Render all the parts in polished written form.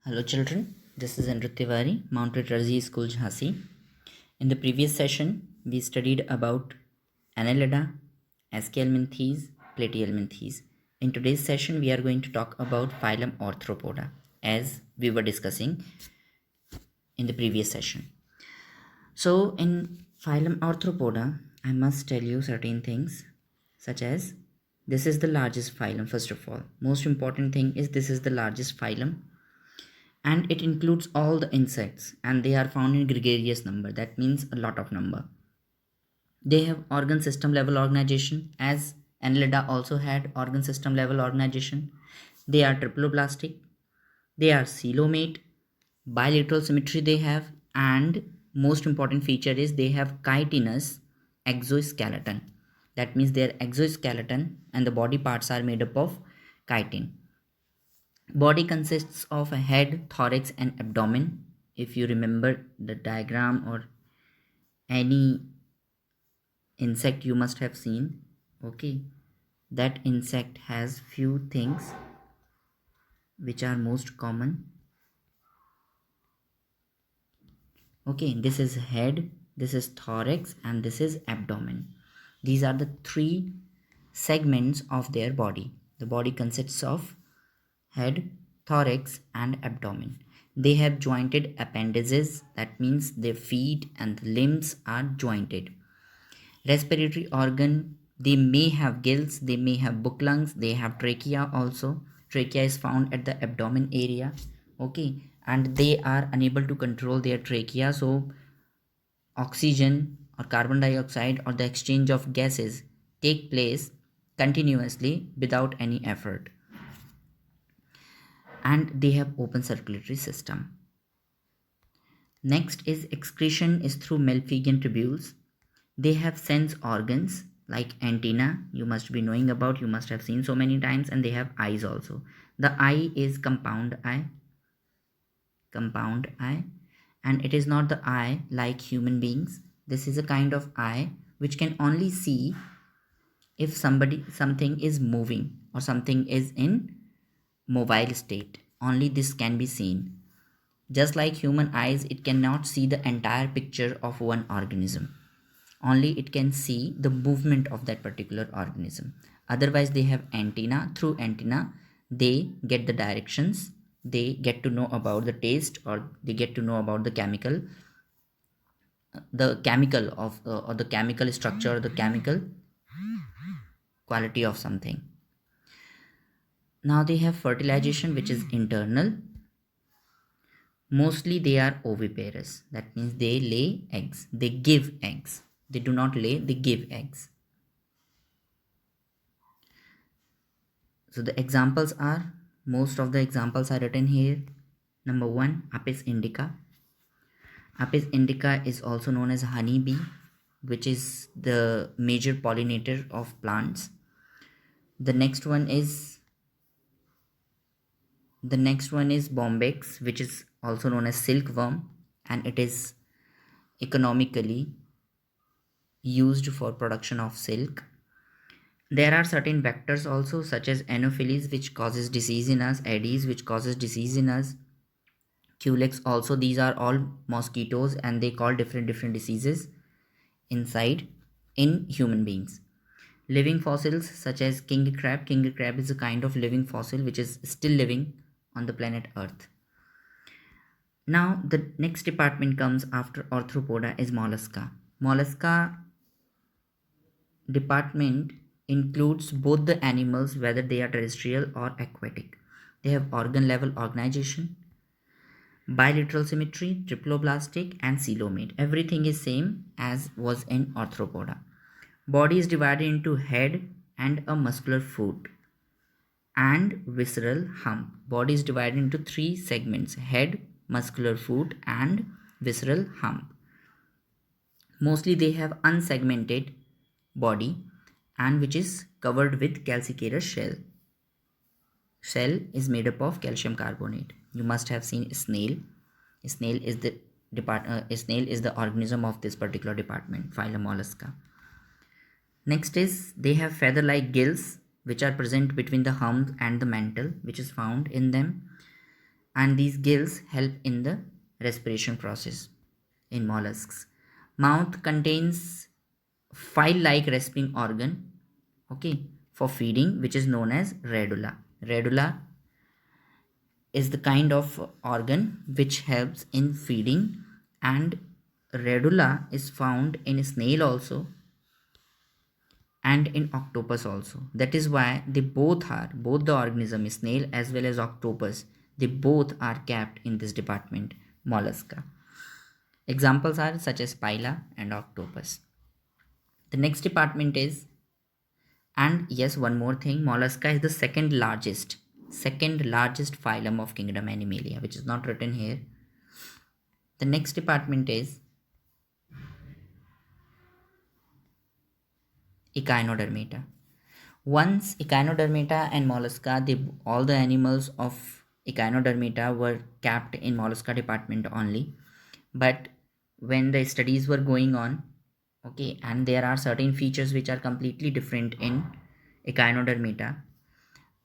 Hello children, this is Anirudha, Mount Literacy School Jhansi. In the previous session, we studied about Annelida, Aschelminthes, Platyhelminthes. In today's session, we are going to talk about phylum Arthropoda as we were discussing in the previous session. So in phylum Arthropoda, I must tell you certain things such as this is the largest phylum first of all. Most important thing is this is the largest phylum and it includes all the insects and they are found in gregarious number, that means a lot of number. They have organ system level organization as Annelida also had organ system level organization. They are triploblastic, they are coelomate, bilateral symmetry they have, and most important feature is they have chitinous exoskeleton. That means their exoskeleton and the body parts are made up of chitin. Body consists of a head, thorax, and abdomen. If you remember the diagram or any insect you must have seen, okay, that insect has few things which are most common. Okay, this is head, this is thorax, and this is abdomen. These are the three segments of their body. The body consists of head, thorax, and abdomen. They have jointed appendages, that means their feet and limbs are jointed. Respiratory organ, they may have gills, they may have book lungs, they have trachea also. Trachea is found at the abdomen area, okay, and they are unable to control their trachea, so oxygen or carbon dioxide or the exchange of gases take place continuously without any effort, and they have open circulatory system. Next is excretion is through Malpighian tubules. They have sense organs like antenna, you must be knowing about, you must have seen so many times, and they have eyes also. The eye is compound eye, and it is not the eye like human beings. This is a kind of eye which can only see if something is moving or something is in mobile state. Only this can be seen. Just like human eyes, it cannot see the entire picture of one organism. Only it can see the movement of that particular organism. Otherwise, they have antenna. Through antenna, they get the directions. They get to know about the taste, or they get to know about the chemical of or the chemical structure, the chemical quality of something. Now they have fertilization, which is internal. Mostly they are oviparous. That means they lay eggs. They give eggs. They do not lay, they give eggs. So the examples are, most of the examples are written here. Number 1, Apis indica. Apis indica is also known as honeybee, which is the major pollinator of plants. The next one is bombyx, which is also known as silkworm, and it is economically used for production of silk. There are certain vectors also, such as Anopheles, which causes disease in us, Aedes, which causes disease in us, Culex also. These are all mosquitoes and they cause different diseases inside in human beings. Living fossils such as king crab. King crab is a kind of living fossil which is still living on the planet Earth. Now the next department comes after Arthropoda is mollusca. Mollusca department includes both the animals, whether they are terrestrial or aquatic. They have organ level organization, bilateral symmetry, triploblastic, and coelomate. Everything is same as was in Arthropoda. Body is divided into head and a muscular foot and visceral hump. Body is divided into three segments: head, muscular foot, and visceral hump. Mostly they have unsegmented body and which is covered with calcareous shell. Shell is made up of calcium carbonate. You must have seen a snail. A snail is the organism of this particular department, phylum Mollusca. Next is they have feather-like gills which are present between the hump and the mantle, which is found in them. and these gills help in the respiration process in mollusks. Mouth contains file-like respiring organ, okay, for feeding, which is known as radula. Radula is the kind of organ which helps in feeding, and radula is found in snail also and in octopus also. That is why they both the organism, snail as well as octopus, they both are kept in this department, mollusca. Examples are such as pila and octopus. The next department is, and yes, one more thing, mollusca is the second largest phylum of kingdom Animalia, which is not written here. The next department is Echinodermata. Once Echinodermata and Mollusca, all the animals of Echinodermata were kept in Mollusca department only. But when the studies were going on, okay, and there are certain features which are completely different in Echinodermata.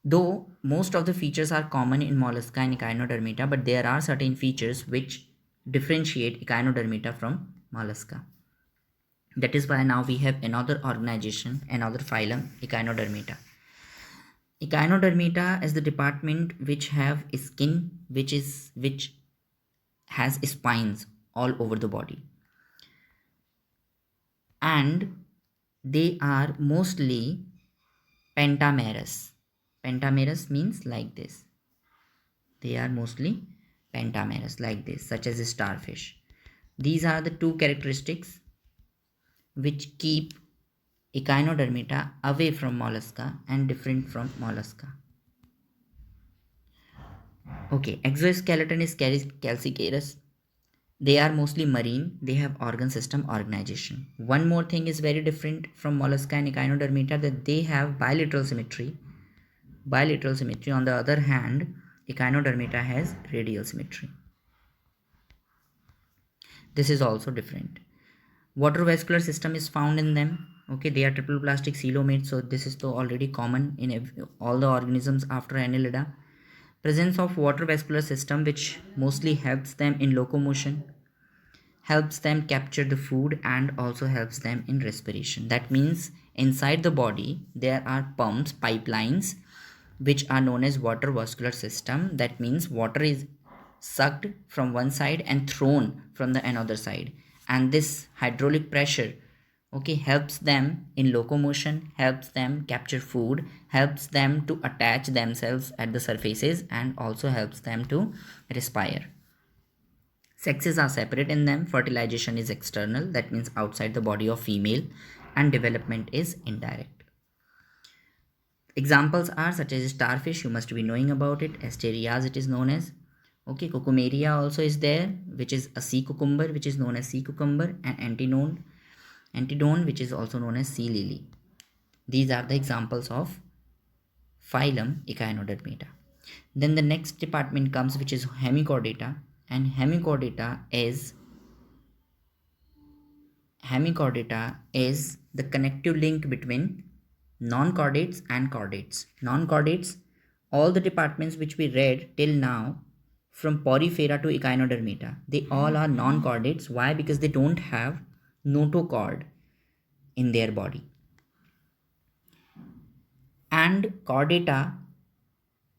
Though most of the features are common in Mollusca and Echinodermata, but there are certain features which differentiate Echinodermata from Mollusca. That is why now we have another organization, another phylum, Echinodermata. Echinodermata is the department which have skin which has spines all over the body, and they are mostly pentamerous. Pentamerous means like this. They are mostly pentamerous like this, such as a starfish. These are the two characteristics which keep Echinodermata away from mollusca and different from mollusca. Okay, exoskeleton is calcareous. They are mostly marine. They have organ system organization. One more thing is very different from mollusca and Echinodermata, that they have bilateral symmetry. Bilateral symmetry. On the other hand, Echinodermata has radial symmetry. This is also different. Water vascular system is found in them. Okay, they are triple plastic coelomates, so this is already common in all the organisms after Annelida. Presence of water vascular system, which mostly helps them in locomotion, helps them capture the food, and also helps them in respiration. That means inside the body there are pumps, pipelines, which are known as water vascular system. That means water is sucked from one side and thrown from the another side, and this hydraulic pressure, okay, helps them in locomotion, helps them capture food, helps them to attach themselves at the surfaces, and also helps them to respire. Sexes are separate in them. Fertilization is external, that means outside the body of female, and development is indirect. Examples are such as starfish, you must be knowing about it. Asterias it is known as. Okay, Cucumeria also is there, which is a sea cucumber, which is known as sea cucumber, and Antedone, which is also known as sea lily. These are the examples of phylum Echinodermata. Then the next department comes, which is Hemichordata, and Hemichordata is the connective link between non-chordates and chordates. Non-chordates, all the departments which we read till now, from Porifera to Echinodermata, they all are non-chordates. Why? Because they don't have notochord in their body. And chordata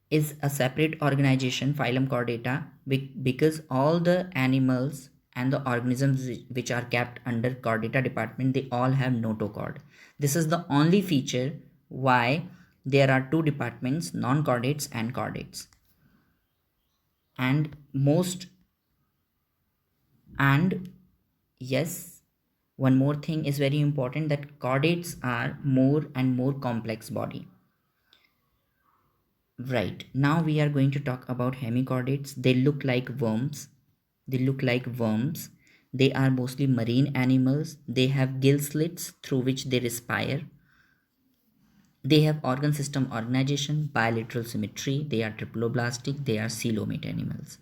is a separate organization, phylum Chordata, because all the animals and the organisms which are kept under Chordata department, they all have notochord. This is the only feature why there are two departments, non-chordates and chordates. And yes, one more thing is very important, that chordates are more and more complex body. Right, now we are going to talk about hemichordates. They look like worms. They are mostly marine animals. They have gill slits through which they respire. They have organ system organization, bilateral symmetry. They are triploblastic. They are coelomate animals.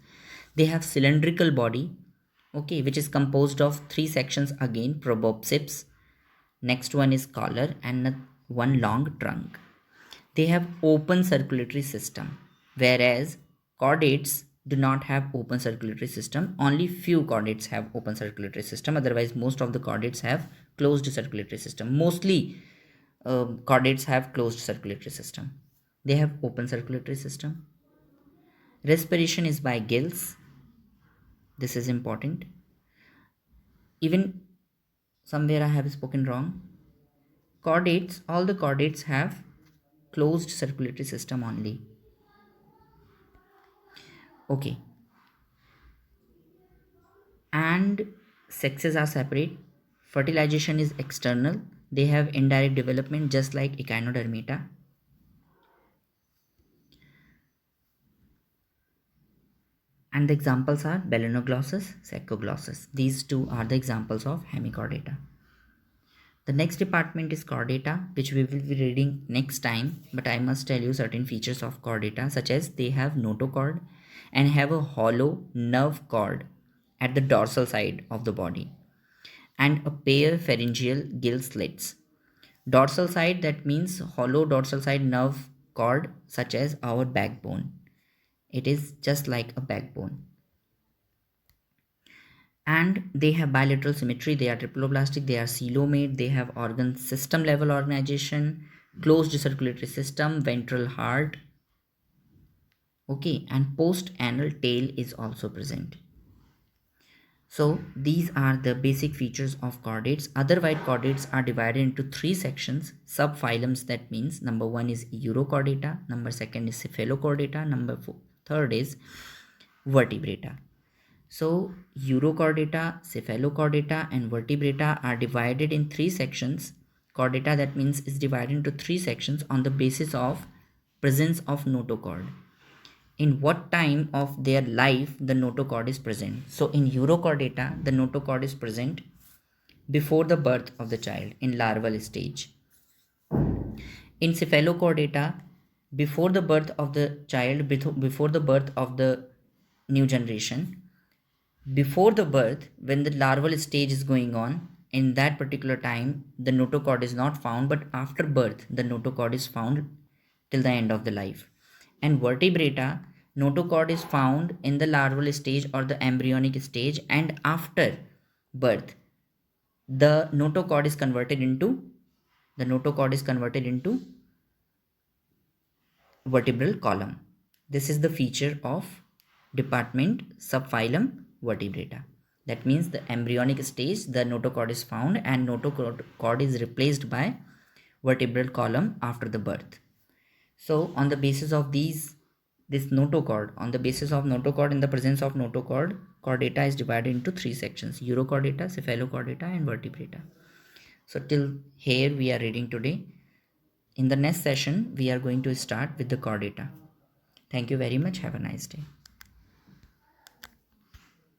They have cylindrical body, okay, which is composed of three sections again, proboscis. Next one is collar and one long trunk. They have open circulatory system, whereas chordates, do not have open circulatory system. Only few chordates have open circulatory system. Otherwise, most of the chordates have closed circulatory system. Mostly chordates have closed circulatory system. They have open circulatory system. Respiration is by gills. This is important. Even somewhere I have spoken wrong. Chordates, all the chordates have closed circulatory system only. Okay. And sexes are separate. Fertilization is external. They have indirect development just like Echinodermata. And the examples are Balanoglossus, Saccoglossus. These two are the examples of hemichordata. The next department is chordata, which we will be reading next time, but I must tell you certain features of chordata, such as they have notochord and have a hollow nerve cord at the dorsal side of the body and a pair pharyngeal gill slits. Dorsal side, that means hollow dorsal side nerve cord, such as our backbone. It is just like a backbone. And they have bilateral symmetry. They are triploblastic. They are coelomate. They have organ system level organization, closed circulatory system, ventral heart. Okay, and post anal tail is also present. So these are the basic features of chordates. Other white chordates are divided into three sections, subphylums. That means number one is Urochordata, number second is Cephalochordata, third is Vertebrata. So Urochordata, Cephalochordata and Vertebrata are divided in three sections. Chordata, that means, is divided into three sections on the basis of presence of notochord. In what time of their life the notochord is present. So in Urochordata, the notochord is present before the birth of the child in larval stage. In Cephalochordata, before the birth of the child, before the birth of the new generation, before the birth, when the larval stage is going on, in that particular time the notochord is not found, but after birth the notochord is found till the end of the life. And Vertebrata, notochord is found in the larval stage or the embryonic stage, and after birth the notochord is converted into vertebral column. This is the feature of department subphylum Vertebrata. That means the embryonic stage, the notochord is found and notochord is replaced by vertebral column after the birth. So on the basis of this notochord, on the basis of notochord, in the presence of notochord, chordata is divided into three sections: Urochordata, Cephalochordata and Vertebrata. So till here we are reading today. In the next session, we are going to start with the chordata. Thank you very much. Have a nice day.